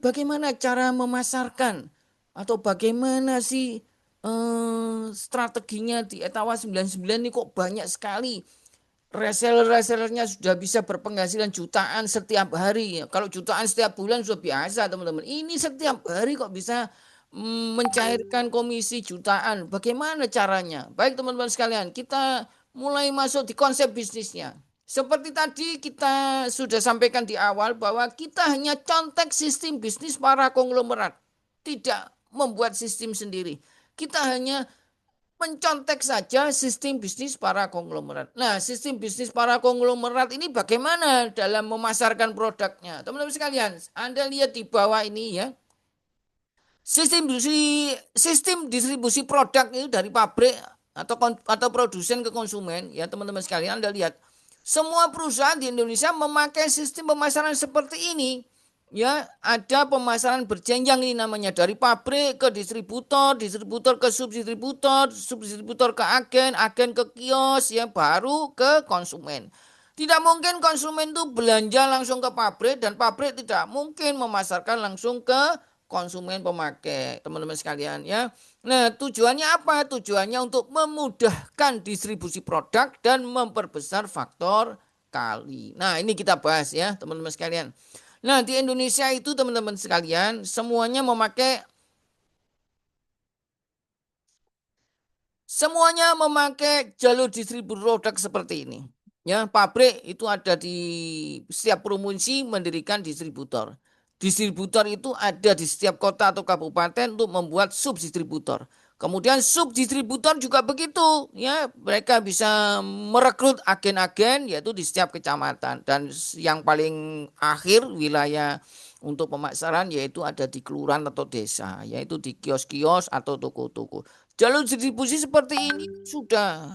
bagaimana cara memasarkan atau bagaimana sih strateginya di Etawa 99 ini kok banyak sekali reseller-resellernya sudah bisa berpenghasilan jutaan setiap hari. Kalau jutaan setiap bulan sudah biasa, teman-teman. Ini setiap hari kok bisa mencairkan komisi jutaan. Bagaimana caranya? Baik, teman-teman sekalian, kita mulai masuk di konsep bisnisnya. Seperti tadi kita sudah sampaikan di awal bahwa kita hanya contek sistem bisnis para konglomerat, tidak membuat sistem sendiri. Kita hanya mencontek saja sistem bisnis para konglomerat. Nah, sistem bisnis para konglomerat ini bagaimana dalam memasarkan produknya? Teman-teman sekalian, Anda lihat di bawah ini ya. Sistem distribusi produk itu dari pabrik atau produsen ke konsumen ya, teman-teman sekalian. Anda lihat semua perusahaan di Indonesia memakai sistem pemasaran seperti ini. Ya, ada pemasaran berjenjang ini namanya, dari pabrik ke distributor, distributor ke subdistributor, subdistributor ke agen, agen ke kios, ya baru ke konsumen. Tidak mungkin konsumen itu belanja langsung ke pabrik dan pabrik tidak mungkin memasarkan langsung ke konsumen pemakai, teman-teman sekalian ya. Nah, tujuannya apa? Tujuannya untuk memudahkan distribusi produk dan memperbesar faktor kali. Nah, ini kita bahas ya, teman-teman sekalian. Nah, di Indonesia itu teman-teman sekalian semuanya memakai jalur distribusi produk seperti ini. Ya, pabrik itu ada di setiap provinsi mendirikan distributor. Distributor itu ada di setiap kota atau kabupaten untuk membuat subdistributor. Kemudian subdistributor juga begitu, ya mereka bisa merekrut agen-agen yaitu di setiap kecamatan, dan yang paling akhir wilayah untuk pemasaran yaitu ada di kelurahan atau desa, yaitu di kios-kios atau toko-toko. Jalur distribusi seperti ini sudah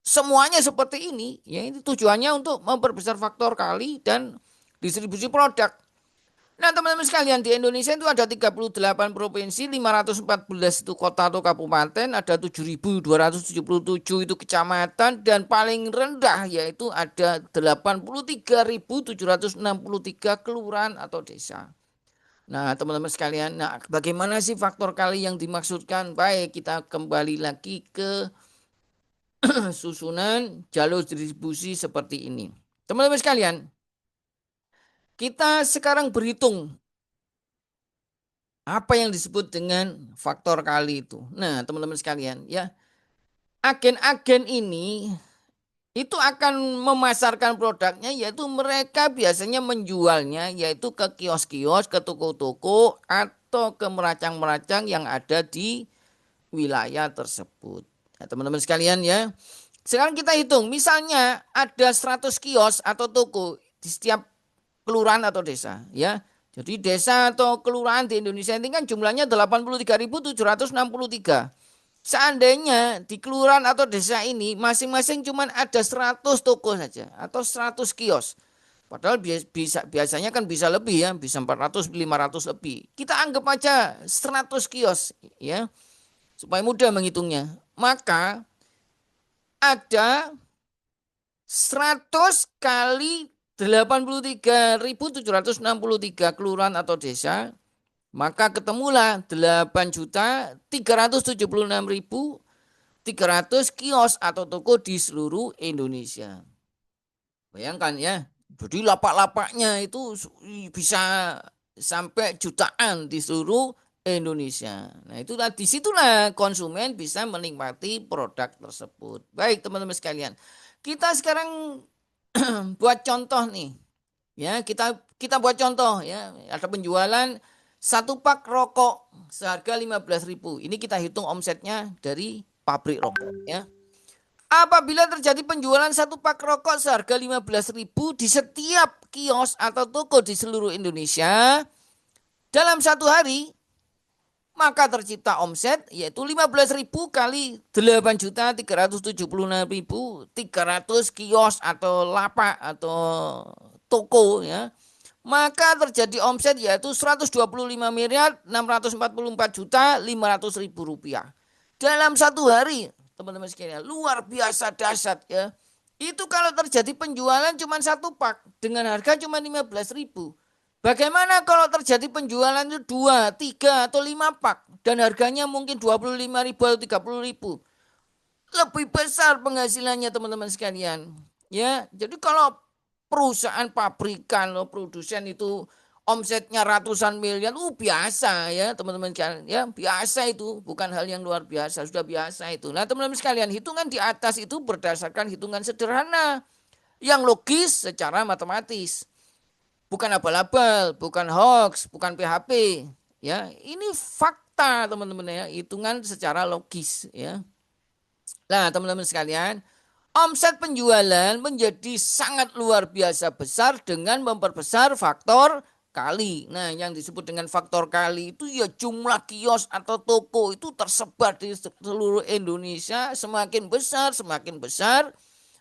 semuanya seperti ini, ya ini tujuannya untuk memperbesar faktor kali dan distribusi produk. Nah, teman-teman sekalian, di Indonesia itu ada 38 provinsi, 514 itu kota atau kabupaten, ada 7.277 itu kecamatan, dan paling rendah yaitu ada 83.763 kelurahan atau desa. Nah, teman-teman sekalian, nah bagaimana sih faktor kali yang dimaksudkan? Baik, kita kembali lagi ke susunan jalur distribusi seperti ini. Teman-teman sekalian, kita sekarang berhitung apa yang disebut dengan faktor kali itu. Nah, teman-teman sekalian, ya, agen-agen ini itu akan memasarkan produknya, yaitu mereka biasanya menjualnya yaitu ke kios-kios, ke toko-toko atau ke meracang-meracang yang ada di wilayah tersebut. Nah, teman-teman sekalian ya. Sekarang kita hitung, misalnya ada 100 kios atau toko di setiap kelurahan atau desa ya. Jadi desa atau kelurahan di Indonesia ini kan jumlahnya 83.763. Seandainya di kelurahan atau desa ini masing-masing cuma ada 100 toko saja atau 100 kios. Padahal biasanya kan bisa lebih ya, bisa 400, 500 lebih. Kita anggap aja 100 kios ya, supaya mudah menghitungnya. Maka ada 100 kali 83.763 kelurahan atau desa, maka ketemulah 8.376.300 kios atau toko di seluruh Indonesia. Bayangkan ya, jadi lapak-lapaknya itu bisa sampai jutaan di seluruh Indonesia. Nah, itulah disitulah konsumen bisa menikmati produk tersebut. Baik, teman-teman sekalian, kita sekarang buat contoh nih. Ya, kita kita buat contoh ya. Ada penjualan satu pak rokok seharga 15.000. Ini kita hitung omsetnya dari pabrik rokok ya. Apabila terjadi penjualan satu pak rokok seharga 15.000 di setiap kios atau toko di seluruh Indonesia dalam satu hari, maka tercipta omset yaitu 15.000 kali 8.376.300 kios atau lapak atau toko ya. Maka terjadi omset yaitu 125.644.500.000 rupiah dalam satu hari, teman-teman sekalian. Luar biasa dahsyat ya. Itu kalau terjadi penjualan cuma satu pak dengan harga cuma 15.000. Bagaimana kalau terjadi penjualan itu 2, 3, atau 5 pak dan harganya mungkin 25.000 atau 30.000? Lebih besar penghasilannya teman-teman sekalian. Ya, jadi kalau perusahaan pabrikan loh, produsen itu omsetnya ratusan miliar, biasa ya teman-teman sekalian. Ya, biasa itu, bukan hal yang luar biasa, sudah biasa itu. Nah, teman-teman sekalian, hitungan di atas itu berdasarkan hitungan sederhana yang logis secara matematis. Bukan abal-abal, bukan hoax, bukan PHP. Ya, ini fakta teman-teman ya, hitungan secara logis ya. Nah, teman-teman sekalian, omset penjualan menjadi sangat luar biasa besar dengan memperbesar faktor kali. Nah, yang disebut dengan faktor kali itu ya jumlah kios atau toko itu tersebar di seluruh Indonesia, semakin besar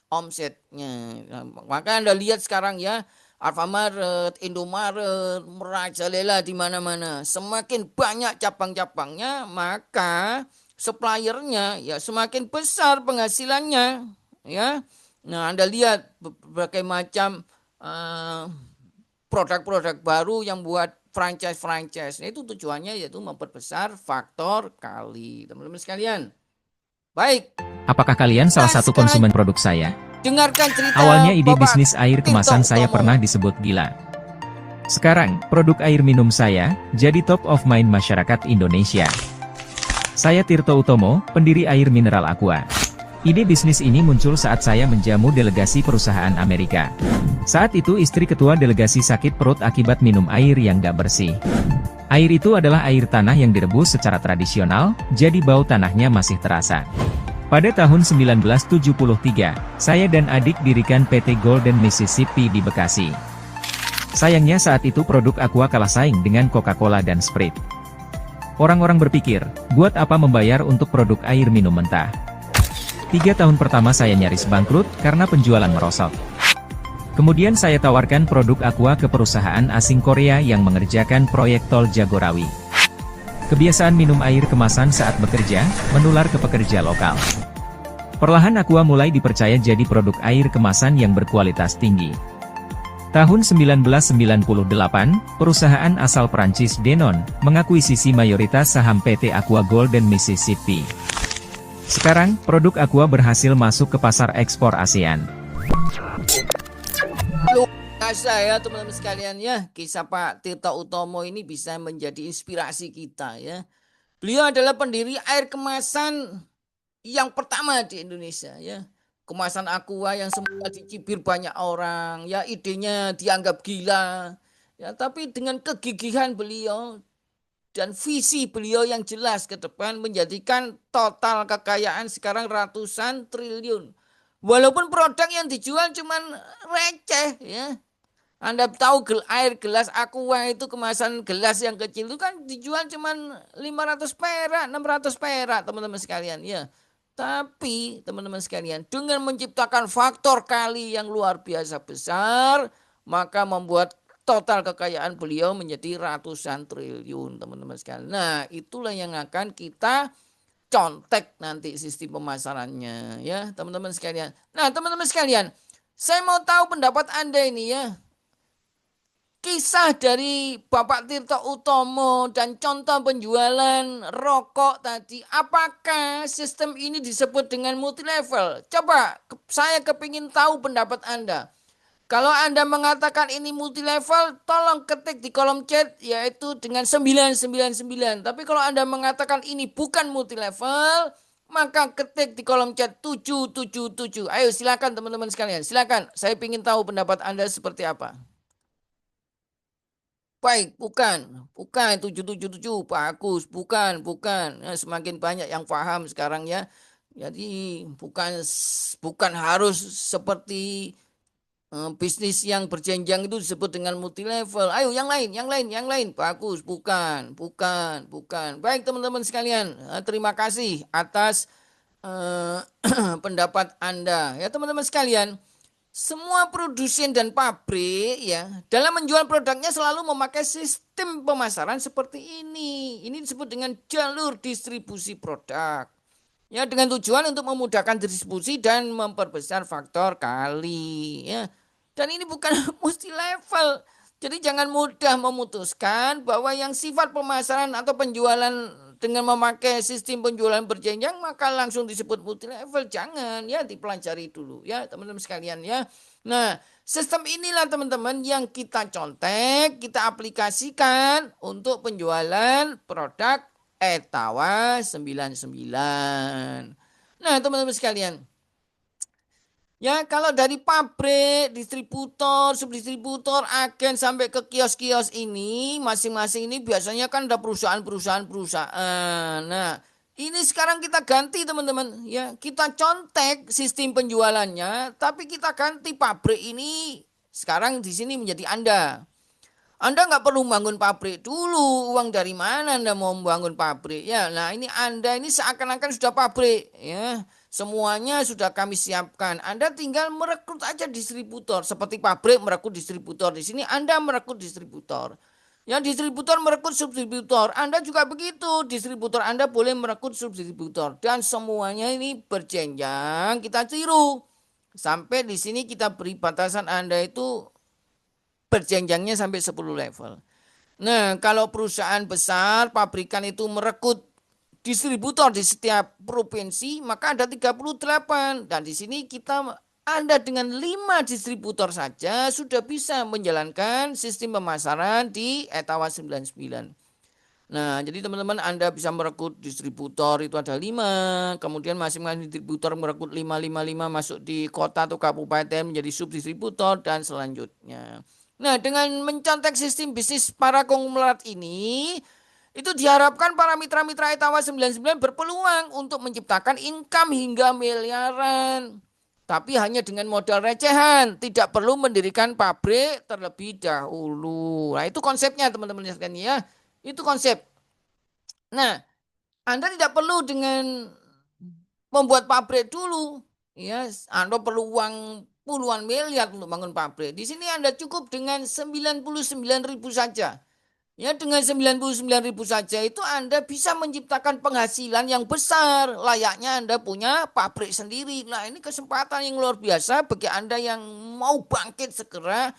omsetnya. Nah, maka Anda lihat sekarang ya, Alfamaret, Indomaret, merajalela di mana-mana. Semakin banyak cabang-cabangnya, maka suppliernya ya semakin besar penghasilannya, ya. Nah, Anda lihat berbagai macam eh, produk-produk baru yang buat franchise-franchise. Nah, itu tujuannya yaitu memperbesar faktor kali, teman-teman sekalian. Baik, Apakah kalian salah nah satu sekarang konsumen produk saya? dengarkan cerita Awalnya ide Bapak bisnis air Tirto kemasan saya Utomo. pernah disebut gila. Sekarang, produk air minum saya jadi top of mind masyarakat Indonesia. Saya Tirto Utomo, pendiri air mineral Aqua. Ide bisnis ini muncul saat saya menjamu delegasi perusahaan Amerika. Saat itu istri ketua delegasi sakit perut akibat minum air yang gak bersih. Air itu adalah air tanah yang direbus secara tradisional, jadi bau tanahnya masih terasa. Pada tahun 1973, saya dan adik dirikan PT Golden Mississippi di Bekasi. Sayangnya saat itu produk Aqua kalah saing dengan Coca-Cola dan Sprite. Orang-orang berpikir, buat apa membayar untuk produk air minum mentah? 3 tahun pertama saya nyaris bangkrut karena penjualan merosot. Kemudian saya tawarkan produk Aqua ke perusahaan asing Korea yang mengerjakan proyek tol Jagorawi. Kebiasaan minum air kemasan saat bekerja, menular ke pekerja lokal. Perlahan Aqua mulai dipercaya jadi produk air kemasan yang berkualitas tinggi. Tahun 1998, perusahaan asal Prancis Danone mengakuisisi mayoritas saham PT Aqua Golden Mississippi. Sekarang, produk Aqua berhasil masuk ke pasar ekspor ASEAN. Luar biasa ya teman-teman sekalian ya. Kisah Pak Tirto Utomo ini bisa menjadi inspirasi kita ya. Beliau adalah pendiri air kemasan yang pertama di Indonesia ya. Kemasan Aqua yang semula dicibir banyak orang, ya idenya dianggap gila. Ya, tapi dengan kegigihan beliau dan visi beliau yang jelas ke depan menjadikan total kekayaan sekarang ratusan triliun. Walaupun produk yang dijual cuman receh ya. Anda tahu air gelas Aqua itu kemasan gelas yang kecil itu kan dijual cuman 500 perak, 600 perak teman-teman sekalian ya. Tapi teman-teman sekalian dengan menciptakan faktor kali yang luar biasa besar, maka membuat total kekayaan beliau menjadi ratusan triliun teman-teman sekalian. Nah itulah yang akan kita contek nanti sistem pemasarannya ya teman-teman sekalian. Nah teman-teman sekalian, saya mau tahu pendapat Anda ini ya. Kisah dari Bapak Tirto Utomo dan contoh penjualan rokok tadi, apakah sistem ini disebut dengan multi level? Coba saya kepingin tahu pendapat Anda. Kalau Anda mengatakan ini multi level, tolong ketik di kolom chat yaitu dengan 999. Tapi kalau Anda mengatakan ini bukan multi level, maka ketik di kolom chat 777. Ayo silakan teman-teman sekalian, silakan. Saya ingin tahu pendapat Anda seperti apa. Baik, bukan 777, bagus, bukan. Nah, semakin banyak yang paham sekarang ya. Jadi bukan harus seperti bisnis yang berjenjang itu disebut dengan multi level. Ayo yang lain. Bagus, bukan. Baik teman-teman sekalian, terima kasih atas eh, pendapat Anda. Ya teman-teman sekalian, semua produsen dan pabrik ya dalam menjual produknya selalu memakai sistem pemasaran seperti ini. Ini disebut dengan jalur distribusi produk. Ya dengan tujuan untuk memudahkan distribusi dan memperbesar faktor kali ya. Dan ini bukan multi level. Jadi jangan mudah memutuskan bahwa yang sifat pemasaran atau penjualan dengan memakai sistem penjualan berjenjang maka langsung disebut multi level. Jangan, ya, dipelajari dulu ya teman-teman sekalian ya. Nah, sistem inilah teman-teman yang kita contek, kita aplikasikan untuk penjualan produk Etawa 99. Nah, teman-teman sekalian, ya, kalau dari pabrik, distributor, subdistributor, agen sampai ke kios-kios ini, masing-masing ini biasanya kan ada perusahaan. Nah, ini sekarang kita ganti teman-teman, ya, kita contek sistem penjualannya, tapi kita ganti pabrik ini sekarang di sini menjadi Anda. Anda nggak perlu bangun pabrik dulu. Uang dari mana Anda mau membangun pabrik? Ya, nah ini Anda ini seakan-akan sudah pabrik. Ya, semuanya sudah kami siapkan. Anda tinggal merekrut aja distributor. Seperti pabrik merekrut distributor. Di sini Anda merekrut distributor. Yang distributor merekrut subdistributor. Anda juga begitu. Distributor Anda boleh merekrut subdistributor. Dan semuanya ini berjenjang. Kita tiru. Sampai di sini kita beri batasan Anda itu berjenjangnya sampai 10 level. Nah, kalau perusahaan besar, pabrikan itu merekrut distributor di setiap provinsi, maka ada 38. Dan di sini kita Anda dengan 5 distributor saja sudah bisa menjalankan sistem pemasaran di Etawa 99. Nah, jadi teman-teman Anda bisa merekrut distributor itu ada 5. Kemudian masing-masing distributor merekrut 5 masuk di kota atau kabupaten menjadi subdistributor dan selanjutnya. Nah, dengan mencontek sistem bisnis para konglomerat ini, itu diharapkan para mitra-mitra Etawa 99 berpeluang untuk menciptakan income hingga miliaran. Tapi hanya dengan modal recehan, tidak perlu mendirikan pabrik terlebih dahulu. Nah, itu konsepnya teman-teman sekalian ya. Itu konsep. Nah, Anda tidak perlu dengan membuat pabrik dulu. Ya, Anda perlu uang puluhan miliar untuk bangun pabrik. Di sini Anda cukup dengan 99.000 saja. Ya, dengan 99.000 saja itu Anda bisa menciptakan penghasilan yang besar. Layaknya Anda punya pabrik sendiri. Nah, ini kesempatan yang luar biasa bagi Anda yang mau bangkit segera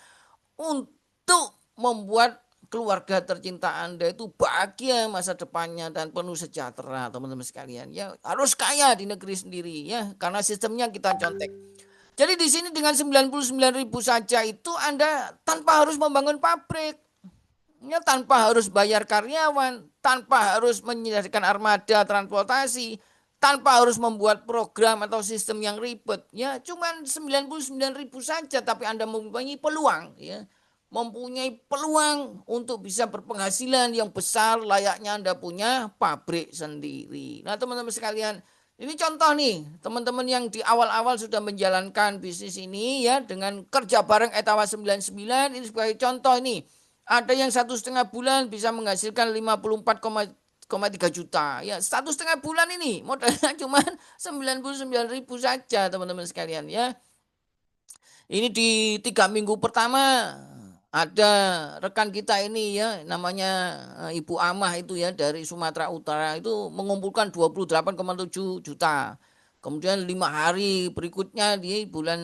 untuk membuat keluarga tercinta Anda itu bahagia masa depannya dan penuh sejahtera, teman-teman sekalian. Ya, harus kaya di negeri sendiri ya, karena sistemnya kita contek. Jadi di sini dengan 99.000 saja itu Anda tanpa harus membangun pabrik. Ya, tanpa harus bayar karyawan, tanpa harus menyediakan armada transportasi, tanpa harus membuat program atau sistem yang ribet. Ya, cuman 99.000 saja tapi Anda mempunyai peluang ya. Mempunyai peluang untuk bisa berpenghasilan yang besar layaknya Anda punya pabrik sendiri. Nah, teman-teman sekalian, ini contoh nih, teman-teman yang di awal-awal sudah menjalankan bisnis ini ya dengan kerja bareng Etawa 99 ini sebagai contoh ini. Ada yang 1,5 bulan bisa menghasilkan 54,3 juta. Ya, 1,5 bulan ini modalnya cuma 99.000 saja teman-teman sekalian ya. Ini di 3 minggu pertama ada rekan kita ini ya namanya Ibu Amah itu ya dari Sumatera Utara itu mengumpulkan 28,7 juta. Kemudian 5 hari berikutnya di bulan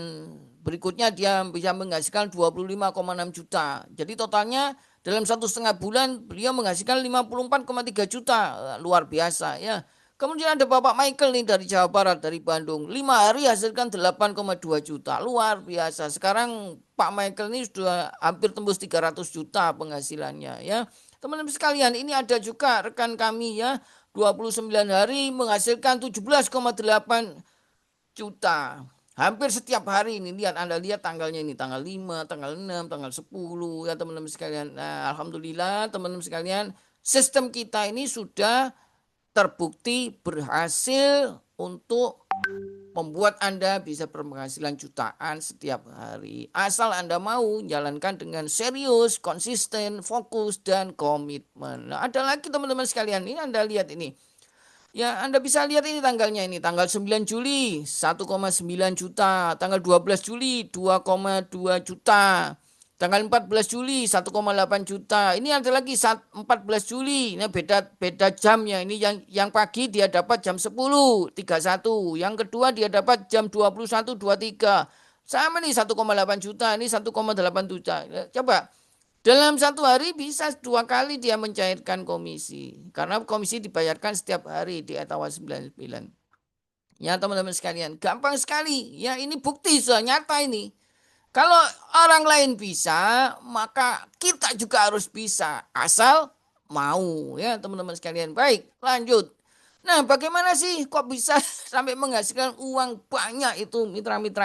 berikutnya dia bisa menghasilkan 25,6 juta. Jadi totalnya dalam 1,5 bulan beliau menghasilkan 54,3 juta. Luar biasa ya. Kemudian ada Bapak Michael nih dari Jawa Barat, dari Bandung. 5 hari hasilkan 8,2 juta. Luar biasa. Sekarang Pak Michael ini sudah hampir tembus 300 juta penghasilannya ya. Teman-teman sekalian, ini ada juga rekan kami ya. 29 hari menghasilkan 17,8 juta. Hampir setiap hari ini lihat Anda lihat tanggalnya ini tanggal 5, tanggal 6, tanggal 10 ya teman-teman sekalian. Nah, alhamdulillah teman-teman sekalian, sistem kita ini sudah terbukti berhasil untuk membuat Anda bisa berpenghasilan jutaan setiap hari. Asal Anda mau jalankan dengan serius, konsisten, fokus, dan komitmen. Nah, ada lagi teman-teman sekalian, ini Anda lihat ini. Ya, Anda bisa lihat ini tanggalnya ini, tanggal 9 Juli 1,9 juta, tanggal 12 Juli 2,2 juta. Tanggal 14 Juli 1,8 juta. Ini ada lagi 14 Juli. Ini beda jamnya. Ini yang pagi dia dapat jam 10.31. Yang kedua dia dapat jam 21.23. Sama nih 1,8 juta, ini 1,8 juta. Coba Dalam satu hari bisa 2 kali dia mencairkan komisi. Karena komisi dibayarkan setiap hari di Etawa 99. Ya teman-teman sekalian, gampang sekali. Ya ini bukti sudah nyata ini. Kalau orang lain bisa, maka kita juga harus bisa. Asal mau ya teman-teman sekalian. Baik, lanjut. Nah, bagaimana sih kok bisa sampai menghasilkan uang banyak itu mitra-mitra